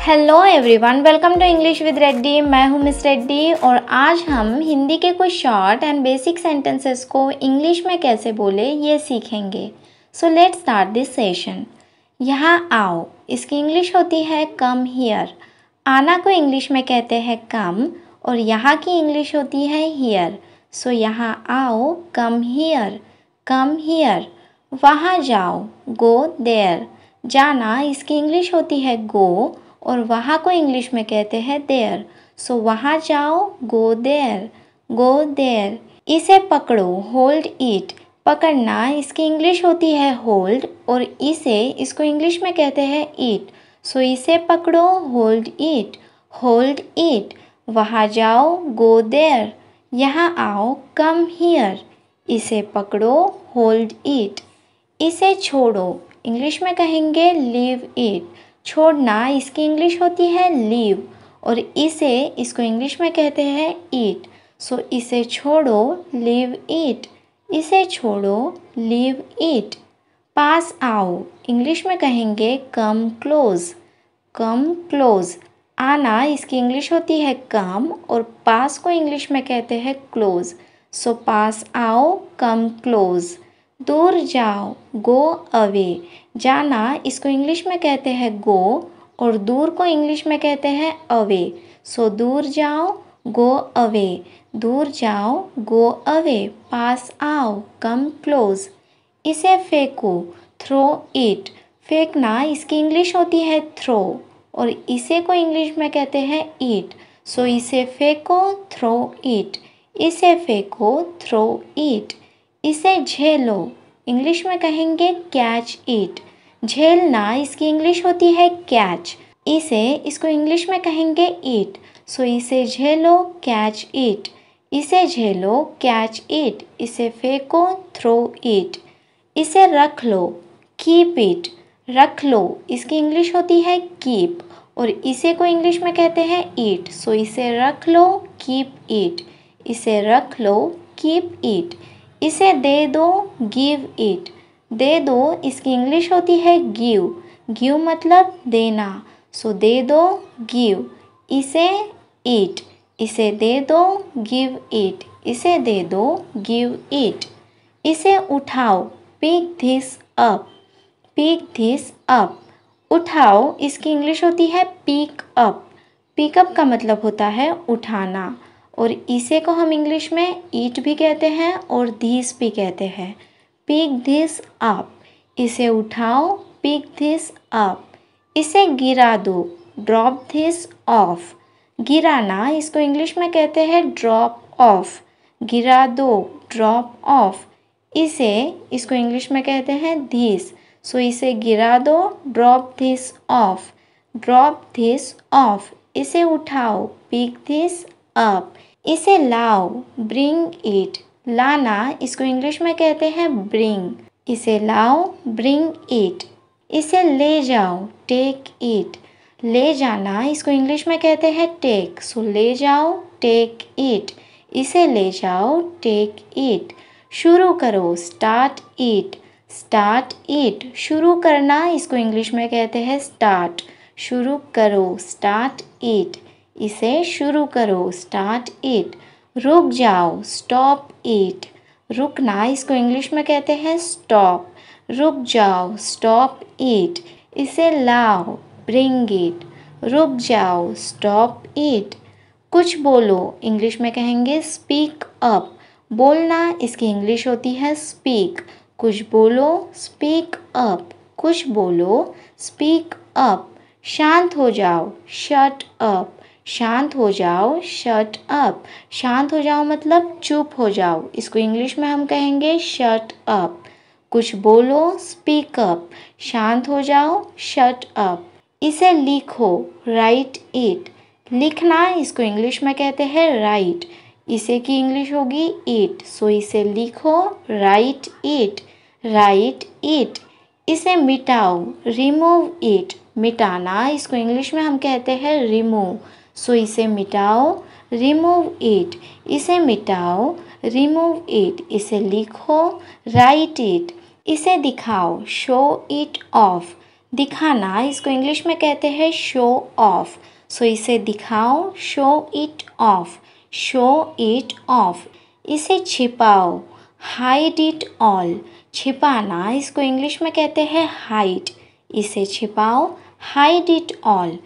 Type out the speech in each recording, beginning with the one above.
Hello everyone, welcome to English with Reddy. मैं हूं miss Reddy और आज हम हिंदी के कुछ शॉर्ट एंड बेसिक सेंटेंसेस को इंग्लिश में कैसे बोले ये सीखेंगे। So let's start this session. यहाँ आओ, इसकी इंग्लिश होती है कम हियर। आना को इंग्लिश में कहते हैं कम और यहाँ की इंग्लिश होती है हियर। सो यहाँ आओ, कम हियर, कम हियर। वहाँ जाओ, गो देयर। जाना इसकी इंग्लिश होती है गो और वहाँ को इंग्लिश में कहते हैं देयर। सो वहाँ जाओ, गो देयर, गो देयर। इसे पकड़ो, होल्ड इट। पकड़ना इसकी इंग्लिश होती है होल्ड और इसको इंग्लिश में कहते हैं ईट। सो इसे पकड़ो, होल्ड इट, होल्ड इट। वहाँ जाओ, गो देयर। यहाँ आओ, कम हियर। इसे पकड़ो, होल्ड इट। इसे छोड़ो, इंग्लिश में कहेंगे लीव इट। छोड़ना इसकी इंग्लिश होती है लीव और इसको इंग्लिश में कहते हैं ईट। सो इसे छोड़ो, लीव इट। इसे छोड़ो, लीव इट। पास आओ, इंग्लिश में कहेंगे कम क्लोज, कम क्लोज। आना इसकी इंग्लिश होती है कम और पास को इंग्लिश में कहते हैं क्लोज। सो पास आओ, कम क्लोज। दूर जाओ, गो अवे। जाना इसको इंग्लिश में कहते हैं गो और दूर को इंग्लिश में कहते हैं अवे। सो दूर जाओ, गो अवे, दूर जाओ, गो अवे। पास आओ, कम क्लोज। इसे फेंको, थ्रो इट। फेंकना इसकी इंग्लिश होती है थ्रो और इसे को इंग्लिश में कहते हैं ईट। सो इसे फेंको, थ्रो इट। इसे फेंको, थ्रो इट। इसे झेलो, इंग्लिश में कहेंगे कैच इट। झेलना इसकी इंग्लिश होती है कैच। इसको इंग्लिश में कहेंगे ईट। सो इसे झेलो, कैच इट। इसे झेलो, कैच इट। इसे फेंको, थ्रो इट। इसे रख लो, कीप इट। रख लो इसकी इंग्लिश होती है कीप और इसे को इंग्लिश में कहते हैं ईट। सो इसे रख लो, कीप इट। इसे रख लो, कीप इट। इसे दे दो, गिव इट। दे दो इसकी इंग्लिश होती है गिव। गिव मतलब देना। सो दे दो, गिव। इसे ईट। इसे दे दो, गिव इट। इसे दे दो, गिव इट। इसे उठाओ, pick this up, pick this up. उठाओ इसकी इंग्लिश होती है पिक अप। पिकअप का मतलब होता है उठाना और इसे को हम इंग्लिश में ईट भी कहते हैं और दिस भी कहते हैं। Pick this up. इसे उठाओ, पिक दिस अप। इसे गिरा दो, ड्रॉप दिस ऑफ। गिराना इसको इंग्लिश में कहते हैं ड्रॉप ऑफ। गिरा दो, ड्रॉप ऑफ। इसको इंग्लिश में कहते हैं दिस। सो इसे गिरा दो, drop this of, drop this of. इसे उठाओ, पिक दिस अप। इसे लाओ, ब्रिंग इट। लाना इसको इंग्लिश में कहते हैं ब्रिंग। इसे लाओ, ब्रिंग इट। इसे ले जाओ, टेक इट। ले जाना इसको इंग्लिश में कहते हैं टेक। सो ले जाओ, टेक इट। इसे ले जाओ, टेक इट। शुरू करो, स्टार्ट इट, स्टार्ट इट। शुरू करना इसको इंग्लिश में कहते हैं स्टार्ट। शुरू करो, स्टार्ट इट। इसे शुरू करो, स्टार्ट इट। रुक जाओ, स्टॉप इट। रुकना इसको इंग्लिश में कहते हैं स्टॉप। रुक जाओ, स्टॉप इट। इसे लाओ, ब्रिंग इट। रुक जाओ, स्टॉप इट। कुछ बोलो, इंग्लिश में कहेंगे स्पीक अप। बोलना इसकी इंग्लिश होती है स्पीक। कुछ बोलो, स्पीक अप। कुछ बोलो, स्पीक अप। शांत हो जाओ, शट अप। शांत हो जाओ, शट अप। शांत हो जाओ मतलब चुप हो जाओ। इसको इंग्लिश में हम कहेंगे शट अप। कुछ बोलो, स्पीक अप। शांत हो जाओ, शट अप। इसे लिखो, राइट इट। लिखना इसको इंग्लिश में कहते हैं राइट। इसे की इंग्लिश होगी इट। सो इसे लिखो, राइट इट, राइट इट। इसे मिटाओ, रिमूव इट। मिटाना इसको इंग्लिश में हम कहते हैं रिमूव। सो इसे मिटाओ, रिमूव इट। इसे मिटाओ, रिमूव इट। इसे लिखो, राइट इट। इसे दिखाओ, शो इट ऑफ। दिखाना इसको इंग्लिश में कहते हैं शो ऑफ। सो इसे दिखाओ, show it of, show it of. इसे छिपाओ, हाइड इट ऑल। छिपाना इसको इंग्लिश में कहते हैं हाइड। इसे छिपाओ, hide it all,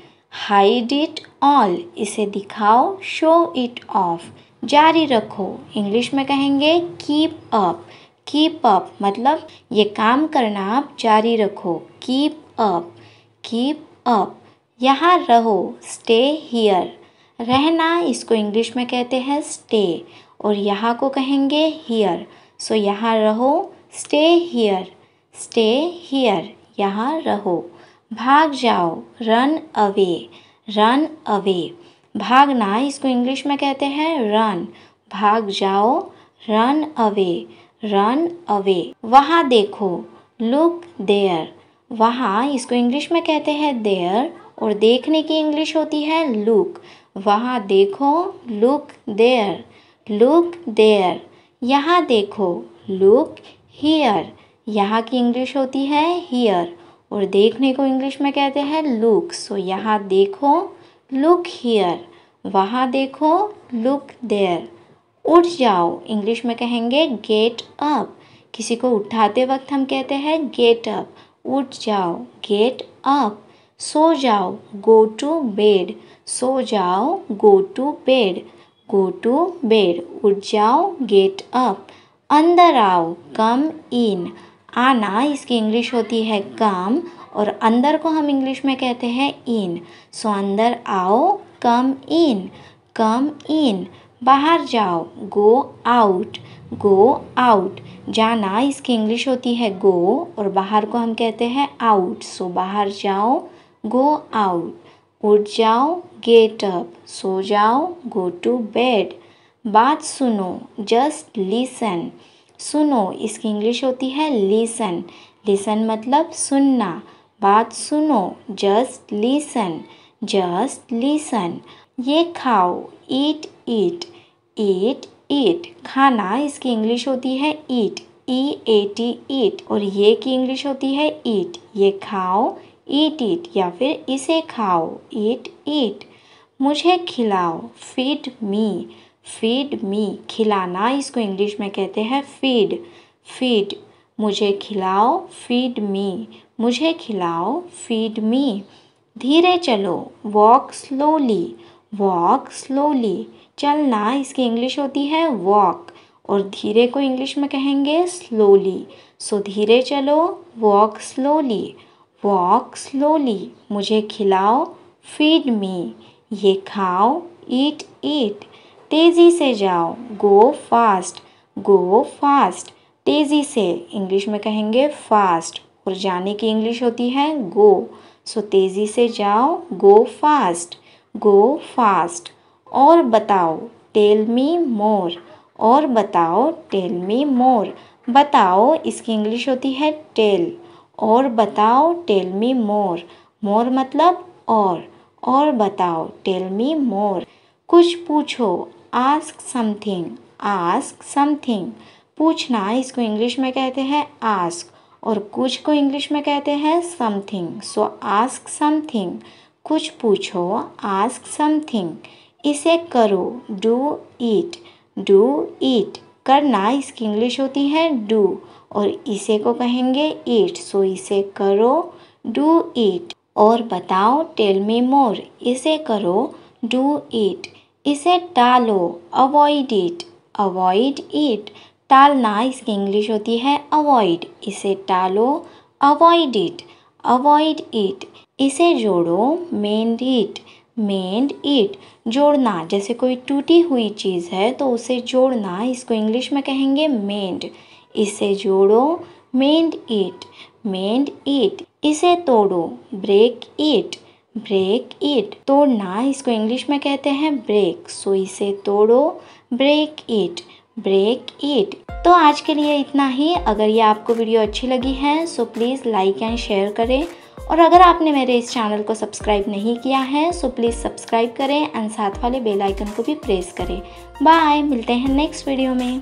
hide it all. इसे दिखाओ, शो इट ऑफ। जारी रखो, इंग्लिश में कहेंगे कीप अप। कीप अप मतलब ये काम करना आप जारी रखो। Keep up, keep up. यहाँ रहो, स्टे हियर। रहना इसको इंग्लिश में कहते हैं स्टे, और यहाँ को कहेंगे हियर। सो यहाँ रहो, स्टे हियर, स्टे हियर। यहाँ रहो। भाग जाओ, रन अवे, रन अवे। भागना इसको इंग्लिश में कहते हैं रन। भाग जाओ, रन अवे, रन अवे। वहाँ देखो, लुक देयर। वहाँ इसको इंग्लिश में कहते हैं देयर, और देखने की इंग्लिश होती है लुक। वहाँ देखो, लुक देयर, लुक देयर। यहाँ देखो, लुक हियर। यहाँ की इंग्लिश होती है हियर, और देखने को इंग्लिश में कहते हैं लुक। सो यहाँ देखो, लुक हियर। वहाँ देखो, लुक देयर। उठ जाओ, इंग्लिश में कहेंगे गेट अप। किसी को उठाते वक्त हम कहते हैं गेट अप। उठ जाओ, गेट अप। सो जाओ, गो टू बेड। सो जाओ, go to bed, go to bed. उठ जाओ, गेट अप। अंदर आओ, कम इन। आना इसकी इंग्लिश होती है कम, और अंदर को हम इंग्लिश में कहते हैं इन। सो अंदर आओ, कम इन, कम इन। बाहर जाओ, गो आउट, गो आउट। जाना इसकी इंग्लिश होती है गो, और बाहर को हम कहते हैं आउट। सो बाहर जाओ, गो आउट। उठ जाओ, गेट अप। सो जाओ, गो टू बेड। बात सुनो, जस्ट लिसन। सुनो इसकी इंग्लिश होती है लिसन। लिसन मतलब सुनना। बात सुनो, जस्ट लिसन, जस्ट लिसन। ये खाओ, ईट ईट, ईट ईट। खाना इसकी इंग्लिश होती है ईट, EAT ईट, और ये की इंग्लिश होती है ईट। ये खाओ, ईट ईट, या फिर इसे खाओ, ईट ईट। मुझे खिलाओ, फीड मी, फीड मी। खिलाना इसको इंग्लिश में कहते हैं फीड, फीड। मुझे खिलाओ, फीड मी, मुझे खिलाओ, फीड मी। धीरे चलो, वॉक स्लोली, वॉक स्लोली। चलना इसकी इंग्लिश होती है वॉक, और धीरे को इंग्लिश में कहेंगे स्लोली। सो धीरे चलो, वॉक स्लोली, वॉक स्लोली। मुझे खिलाओ, फीड मी। ये खाओ, ईट ईट। तेज़ी से जाओ, गो फास्ट, गो फास्ट। तेज़ी से इंग्लिश में कहेंगे फास्ट, और जाने की इंग्लिश होती है गो। सो तेज़ी से जाओ, गो फास्ट, गो फास्ट। और बताओ, टेल मी मोर। और बताओ, टेल मी मोर। बताओ इसकी इंग्लिश होती है टेल, और बताओ, टेल मी मोर। मोर मतलब और बताओ, टेल मी मोर। कुछ पूछो, आस्क समथिंग, आस्क समथिंग। पूछना इसको इंग्लिश में कहते हैं आस्क, और कुछ को इंग्लिश में कहते हैं समथिंग। सो आस्क समथिंग, कुछ पूछो, आस्क समथिंग। इसे करो, डू ईट, डू ईट। करना इसकी इंग्लिश होती है डू, और इसे को कहेंगे ईट। सो इसे करो, डू ईट। और बताओ, टेल मी मोर। इसे करो, डू ईट। इसे टालो, अवॉइड इट, अवॉइड इट। टालना इसकी इंग्लिश होती है अवॉइड। इसे टालो, अवॉइड इट, अवॉइड इट। इसे जोड़ो, मेंड इट, मेंड इट। जोड़ना, जैसे कोई टूटी हुई चीज़ है तो उसे जोड़ना इसको इंग्लिश में कहेंगे मेंड। इसे जोड़ो, मेंड इट, मेंड इट। इसे तोड़ो, ब्रेक इट, ब्रेक इट। तोड़ना इसको इंग्लिश में कहते हैं ब्रेक। सो इसे तोड़ो, ब्रेक इट, ब्रेक इट। तो आज के लिए इतना ही। अगर ये आपको वीडियो अच्छी लगी है so please like and share करें, और अगर आपने मेरे इस चैनल को सब्सक्राइब नहीं किया है सो प्लीज़ सब्सक्राइब करें एंड साथ वाले बेल आइकन को भी प्रेस करें। बाय, मिलते हैं नेक्स्ट वीडियो में।